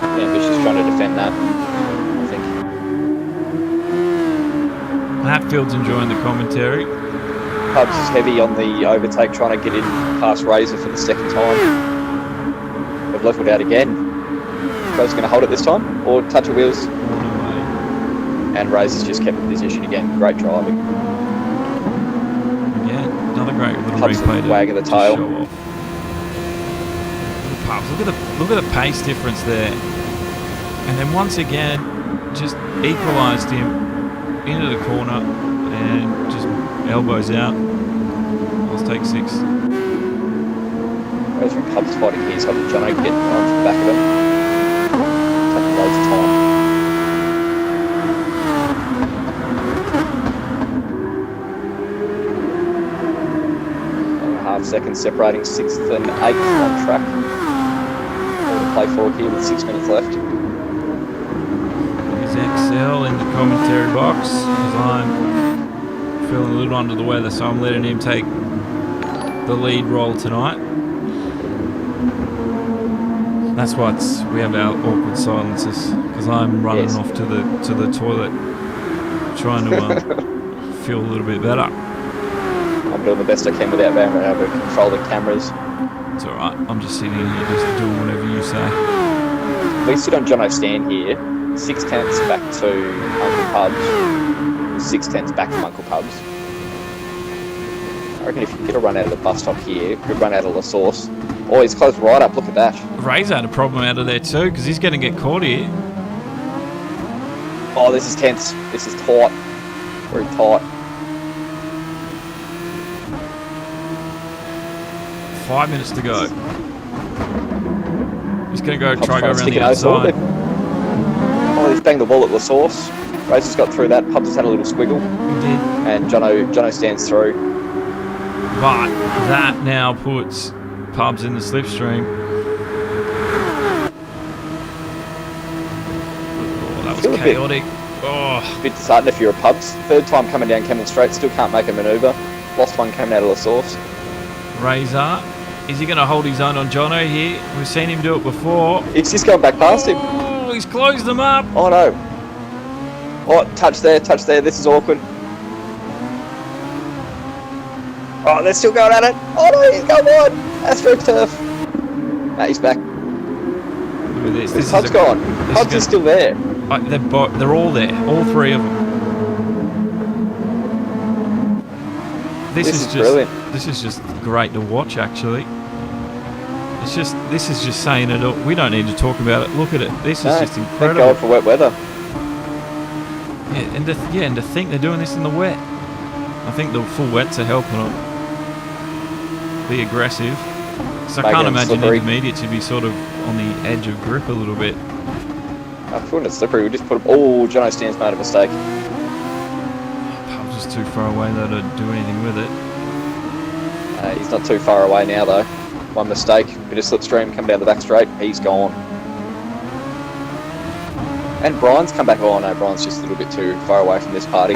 Ambitious trying to defend that, I think. Hatfield's enjoying the commentary. Pubs is heavy on the overtake, trying to get in past Razor for the second time. They've leveled out again. Razor's going to hold it this time, or touch of wheels. And Razor's just kept the position again. Great driving. Yeah, another great little Pubs replay to wag of the tail. show off. Pubs, look at the pace difference there. And then once again, just equalised him into the corner and just elbows out. Let's take 6. Razor and Pubs fighting here, so Jono get onto the back of him. Taking loads of time. 1.5 seconds separating 6th and 8th on track. All to play for here with 6 minutes left. XL in the commentary box as I'm feeling a little under the weather, so I'm letting him take the lead role tonight. That's why we have our awkward silences, because I'm running off to the toilet trying to feel a little bit better. I'm doing the best I can without being able to control the cameras. It's alright, I'm just sitting here just doing whatever you say. We sit on Jono Stan here. 6 tenths back to Uncle Pubs. 6 tenths back from Uncle Pubs. I reckon if you get a run out of the bus stop here, could run out of La Source. Oh, he's closed right up. Look at that. Razor had a problem out of there too, because he's going to get caught here. Oh, this is tense. This is tight. Very tight. 5 minutes to go. He's going to try to go around stick the it outside. Oh, he's banged the wall at La Source. Razor's got through that. Pubs has had a little squiggle. He did. And Jono stands through. But that now puts Pubs in the slipstream. Oh, that was chaotic. Oh, A bit disheartened if you're a Pubs. Third time coming down Camel Straight, still can't make a manoeuvre. Lost one coming out of the source. Razor. Is he going to hold his own on Jono here? We've seen him do it before. It's just going back past him. Oh, he's closed them up. Oh no. Oh, touch there. This is awkward. Oh, they're still going at it. Oh no, he's going wide. AstroTurf. Nah, he's back. Look at this. Pub's gone. Pubs is still there. They're all there. All three of them. This is just brilliant. This is just great to watch, actually. This is just saying it all. We don't need to talk about it. Look at it. This is just incredible. Thank God for wet weather. Yeah, and to think they're doing this in the wet. I think the full wets are helping them be aggressive. So I can't imagine intermediate to be sort of on the edge of grip a little bit. If we want slippery, we just put him. Oh, Jono Stan's made a mistake. Pub's just too far away though to do anything with it. He's not too far away now though. One mistake, bit of slipstream, come down the back straight, he's gone. And Brian's come back. Oh no, Brian's just a little bit too far away from this party.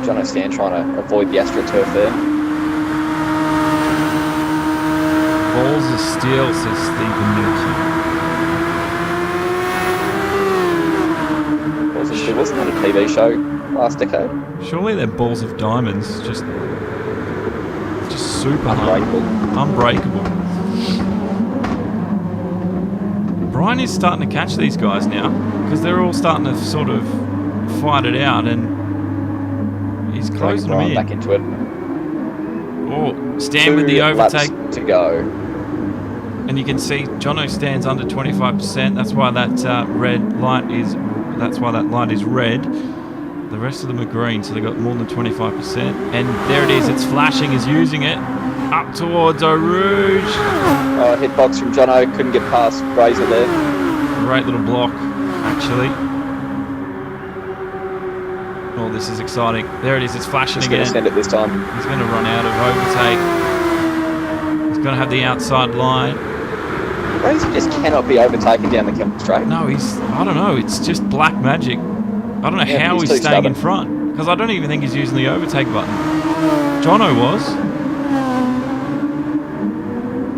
Jono Stan trying to avoid the AstroTurf there. Balls of steel, says Stephen Newton. Wasn't that a TV show last decade? Surely they're balls of diamonds, just super unbreakable. Brian is starting to catch these guys now because they're all starting to sort of fight it out, and he's closing them in. Back into it. Oh, Stan with the overtake to go. And you can see Jono Stan's under 25%. That's why that red light is. That's why that light is red. The rest of them are green, so they got more than 25%. And there it is. It's flashing. He's using it up towards Eau Rouge. Oh, hitbox from Jono. Couldn't get past Razor there. Great little block, actually. Oh, this is exciting. There it is. It's flashing again. He's going to send it this time. He's going to run out of overtake. He's going to have the outside line. Razor just cannot be overtaken down the Camel Straight. No, I don't know. It's just black magic. I don't know how he's staying in front, because I don't even think he's using the overtake button. Jono was.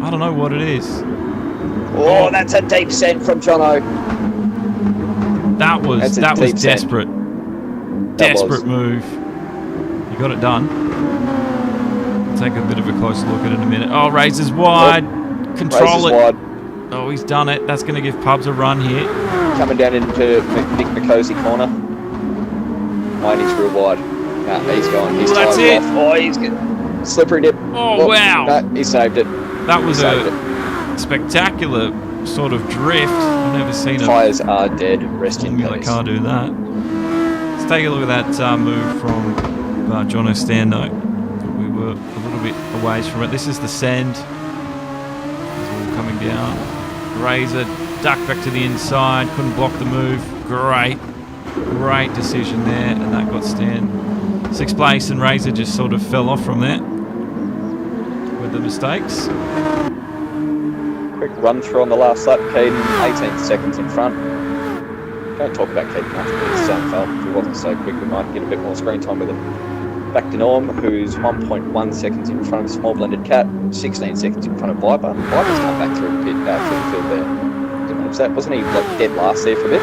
I don't know what it is. Oh, that's a deep send from Jono. That was desperate. Desperate move. He got it done. We'll take a bit of a closer look at it in a minute. Oh, Razor's wide. Control it. Wide. Oh, he's done it. That's going to give Pubs a run here. Coming down into Nick McCosey corner. Mine is real wide. Nah, he's gone. He's that's it. Off. Oh, he's good. Slippery dip. Oh, wow. Nah, he saved it. That was a spectacular sort of drift. I've never seen Tyres are dead. Rest in peace. Car do that. Let's take a look at that move from Jono Stan, though. We were a little bit away from it. This is the send. Coming down. Razor ducked back to the inside, couldn't block the move. Great decision there, and that got Stan 6th place, and Razor just sort of fell off from there with the mistakes. Quick run through on the last lap. Keaton 18 seconds in front. Don't talk about Keaton much, but his felt if he wasn't so quick we might get a bit more screen time with him. Back to Norm, who's 1.1 seconds in front of Small Blended Cat, 16 seconds in front of Viper. Viper's come back through the field there. Didn't notice that. Wasn't he dead last there for a bit?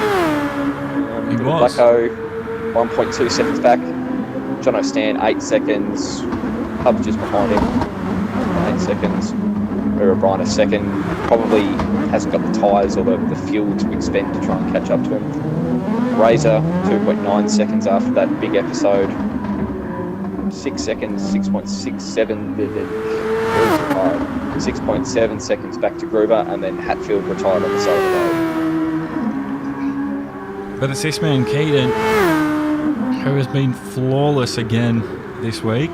He was. Blacko, 1.2 seconds back. Jono Stan, 8 seconds. Hub's just behind him, 8 seconds. O'Brien a second. Probably hasn't got the tyres or the fuel to expend to try and catch up to him. Razor, 2.9 seconds after that big episode. 6 seconds, 6.67, 6.7 seconds back to Gruber, and then Hatfield retired on the side of the road. But it's this man Keaton who has been flawless again this week.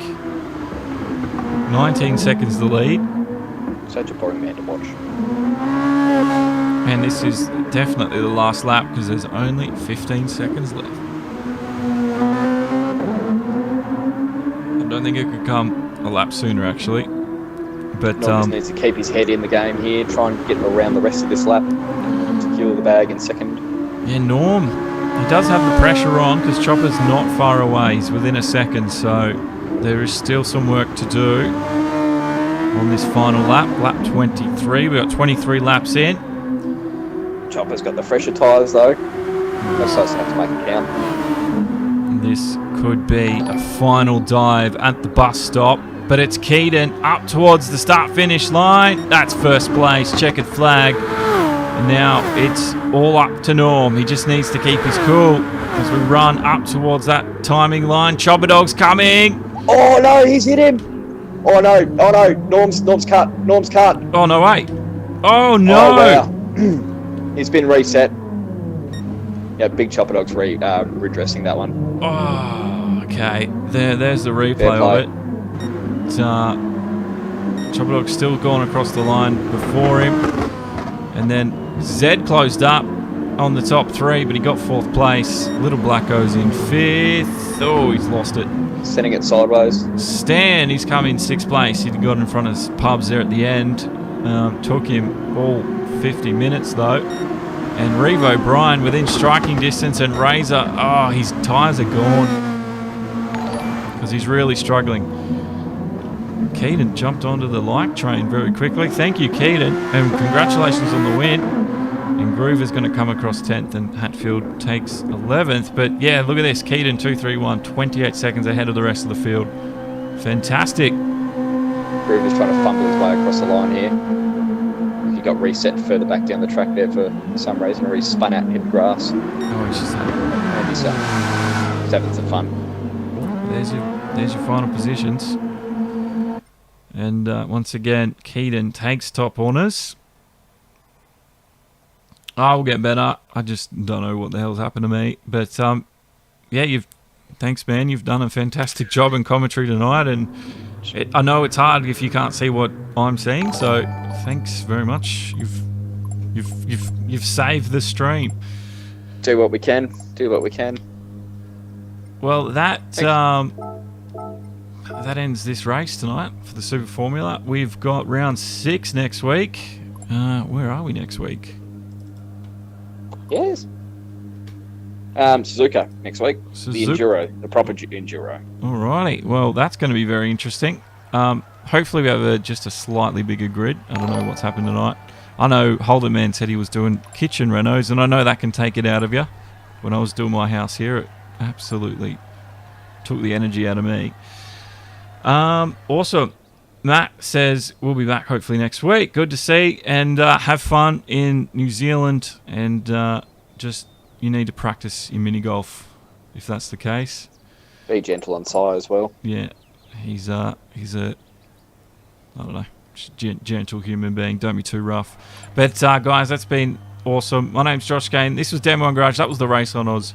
19 seconds the lead. Such a boring man to watch. And this is definitely the last lap because there's only 15 seconds left. I don't think it could come a lap sooner, actually. But Norris needs to keep his head in the game here, try and get around the rest of this lap, secure the bag in second. yeah, Norm, he does have the pressure on because Chopper's not far away. He's within a second, so there is still some work to do on this final lap, lap 23. We've got 23 laps in. Chopper's got the fresher tyres though. That's close enough to make it count. This could be a final dive at the bus stop, but it's Keaton up towards the start-finish line. That's first place, checkered flag. And now it's all up to Norm. He just needs to keep his cool as we run up towards that timing line. Chopper Dog's coming. Oh no, he's hit him. Oh no, Norm's cut. Oh no, wait. Oh no. Oh wow. He's been reset. Yeah, big Chopper Dog's redressing that one. Oh, okay. There's the replay of it. Chopper Dog's still gone across the line before him. And then Zed closed up on the top three, but he got fourth place. Little Black goes in fifth. Oh, he's lost it. Sending it sideways. Stan, he's come in sixth place. He got in front of his pubs there at the end. Took him all 50 minutes though. And Revo O'Brien within striking distance, and Razor, oh, his tyres are gone because he's really struggling. Keaton jumped onto the like train very quickly. Thank you, Keaton, and congratulations on the win. And Groover's going to come across 10th, and Hatfield takes 11th. But yeah, look at this. Keaton 2-3-1, 28 seconds ahead of the rest of the field. Fantastic. Groover's trying to fumble his way across the line here. He got reset further back down the track there for some reason, or he spun out and hit the grass. Oh, he's just Maybe so. He's having some fun. There's your final positions. And once again, Keaton takes top honours. I will get better. I just don't know what the hell's happened to me. But yeah, thanks, man. You've done a fantastic job in commentary tonight, and I know it's hard if you can't see what I'm seeing. So thanks very much. You've saved the stream. Do what we can. Well, that ends this race tonight for the Super Formula. We've got round 6 next week. Where are we next week? Yes. Suzuka next week. The Enduro, the proper Enduro. Alrighty. Well, that's going to be very interesting. Hopefully we have just a slightly bigger grid. I don't know what's happened tonight. I know Holden Man said he was doing kitchen renos, and I know that can take it out of you. When I was doing my house here, it absolutely took the energy out of me. Also, Matt says we'll be back hopefully next week. Good to see, and have fun in New Zealand, and just you need to practice your mini golf if that's the case. Be gentle on Sai as well. Yeah, he's a I don't know, gentle human being. Don't be too rough. But guys, that's been awesome. My name's Josh Kane. This was Demo on Garage. That was the Race on Oz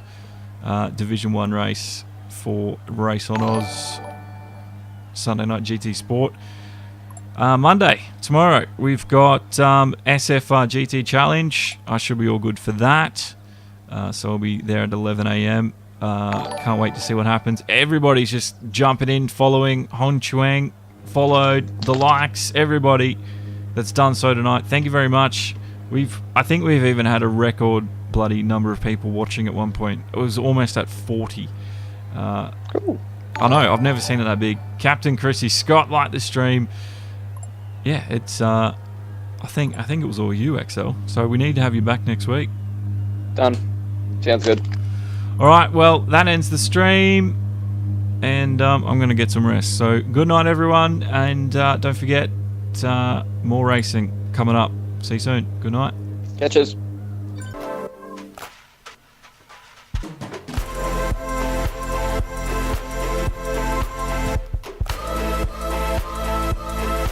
Division 1 race for Race on Oz Sunday Night GT Sport. Monday, tomorrow, we've got SFR GT Challenge. I should be all good for that. So I'll be there at 11 a.m. Can't wait to see what happens. Everybody's just jumping in, following. Hon Chuang followed, the likes, everybody that's done so tonight. Thank you very much. I think we've even had a record bloody number of people watching at one point. It was almost at 40. Cool. I know, I've never seen it that big. Captain Chrissy Scott liked the stream. Yeah, it's I think it was all you, XL. So we need to have you back next week. Done. Sounds good. Alright, well, that ends the stream. And I'm going to get some rest. So good night, everyone. And don't forget, more racing coming up. See you soon. Good night. Catches.